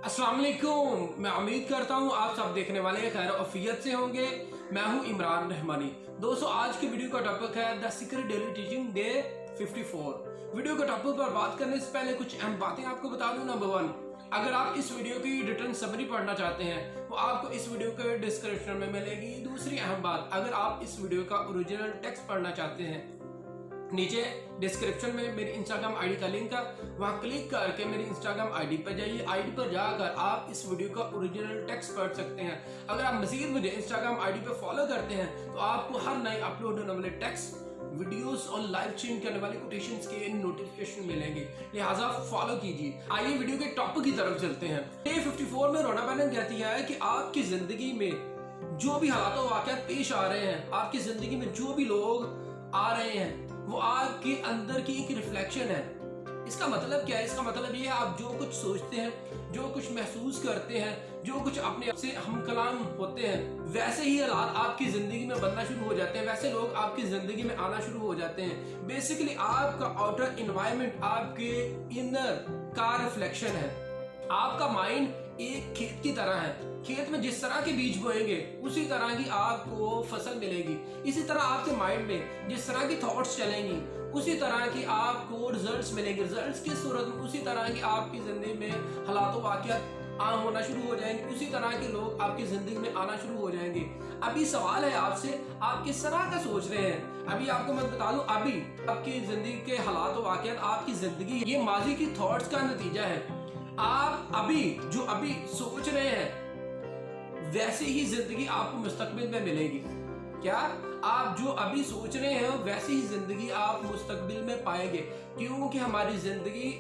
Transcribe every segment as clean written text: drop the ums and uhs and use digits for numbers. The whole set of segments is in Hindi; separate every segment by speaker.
Speaker 1: अस्सलाम वालेकुम। मैं उम्मीद करता हूँ आप सब देखने वाले खैर अफियत से होंगे। मैं हूँ इमरान रहमानी। दोस्तों, आज की वीडियो का टॉपिक है the secret daily teaching day 54। Video के टॉपिक पर बात करने से पहले कुछ अहम बातें आपको बता दूं। नंबर 1, अगर आप इस वीडियो की रिटर्न समरी पढ़ना चाहते हैं तो आपको इस वीडियो के डिस्क्रिप्शन में मिलेगी। दूसरी अहम बात, अगर आप इस वीडियो का ओरिजिनल टेक्स्ट पढ़ना चाहते हैं, नीचे डिस्क्रिप्शन में मेरी इंस्टाग्राम आईडी का लिंक है, वहां क्लिक करके मेरी इंस्टाग्राम आईडी पर जाइए। आईडी पर जाकर आप इस वीडियो का ओरिजिनल टेक्स्ट पढ़ सकते हैं। अगर आप मजीद मुझे इंस्टाग्राम आईडी पे फॉलो करते हैं तो आपको हर नए अपलोड होने वाले टेक्स्ट, वीडियोस और लाइव चेंज करने वाले कोटेशंस के नोटिफिकेशन मिलेंगे, लिहाजा फॉलो कीजिए। आइए वीडियो के टॉपिक की तरफ चलते हैं। डे 54 में रोना बहन कहती है कि आपकी जिंदगी में जो भी हालात वाक़यात पेश आ रहे हैं, आपकी जिंदगी में जो भी लोग आ रहे हैं, वो आपके अंदर की एक रिफ्लेक्शन है। इसका मतलब क्या है? इसका मतलब ये है आप जो कुछ सोचते हैं, जो कुछ महसूस करते हैं, जो कुछ अपने आप से हम कलाम होते हैं, वैसे ही हालात आपकी जिंदगी में बनना शुरू हो जाते हैं, वैसे लोग आपकी जिंदगी में आना शुरू हो जाते हैं। बेसिकली आपका आउटर एनवायरनमेंट आपके इनर का रिफ्लेक्शन है। आपका माइंड एक खेत की तरह है। खेत में जिस तरह के बीज बोएंगे उसी तरह की आपको फसल मिलेगी। इसी तरह आपके माइंड में जिस तरह की थॉट्स चलेंगी उसी तरह की आपको रिजल्ट्स मिलेंगे। रिजल्ट्स की सूरत में उसी तरह की आपकी जिंदगी में हालात वाक़यात आम होना शुरू हो जाएंगे, उसी तरह के लोग आपकी जिंदगी में आना शुरू हो जाएंगे। अभी सवाल है आपसे, आप किस तरह का सोच रहे हैं? अभी आपको मैं बता दूं, अभी आपकी जिंदगी के हालात वाक़यात, आपकी जिंदगी ये माजी की थॉट्स का नतीजा है। आप अभी जो सोच रहे हैं वैसे ही जिंदगी आपको मुस्तकबिल में मिलेगी। क्या आप जो अभी सोच रहे हैं वैसी ही जिंदगी आप मुस्तकबिल में पाएंगे, क्योंकि हमारी जिंदगी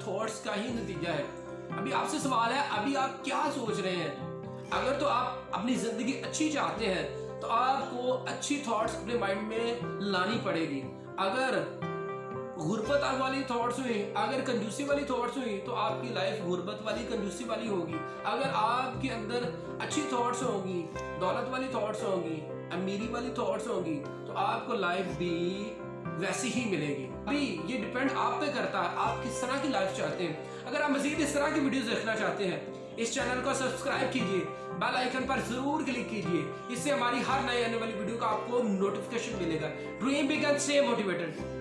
Speaker 1: थॉट्स का ही नतीजा है। अभी आपसे सवाल है, अभी आप क्या सोच रहे हैं? अगर तो आप अपनी जिंदगी अच्छी चाहते हैं तो आपको अच्छी थॉट्स अपने माइंड में लानी पड़ेगी। अगर गुर्बत वाली थॉट्स हुई, अगर कंजूसी वाली थॉट्स हुई तो आपकी लाइफ गुर्बत वाली, कंजूसी वाली होगी। अगर आपके अंदर अच्छी थॉट्स होंगी, दौलत वाली थॉट्स होंगी, अमीरी वाली थॉट्स होंगी, तो आपको लाइफ भी वैसी ही मिलेगी। अभी ये डिपेंड आप पे करता है आप किस तरह की लाइफ चाहते हैं। अगर आप मजीद इस तरह की वीडियोस देखना चाहते हैं, इस चैनल को सब्सक्राइब कीजिए, बेल आइकन पर जरूर क्लिक कीजिए। इससे हमारी हर नई आने वाली वीडियो का आपको नोटिफिकेशन मिलेगा। Dream big and stay motivated.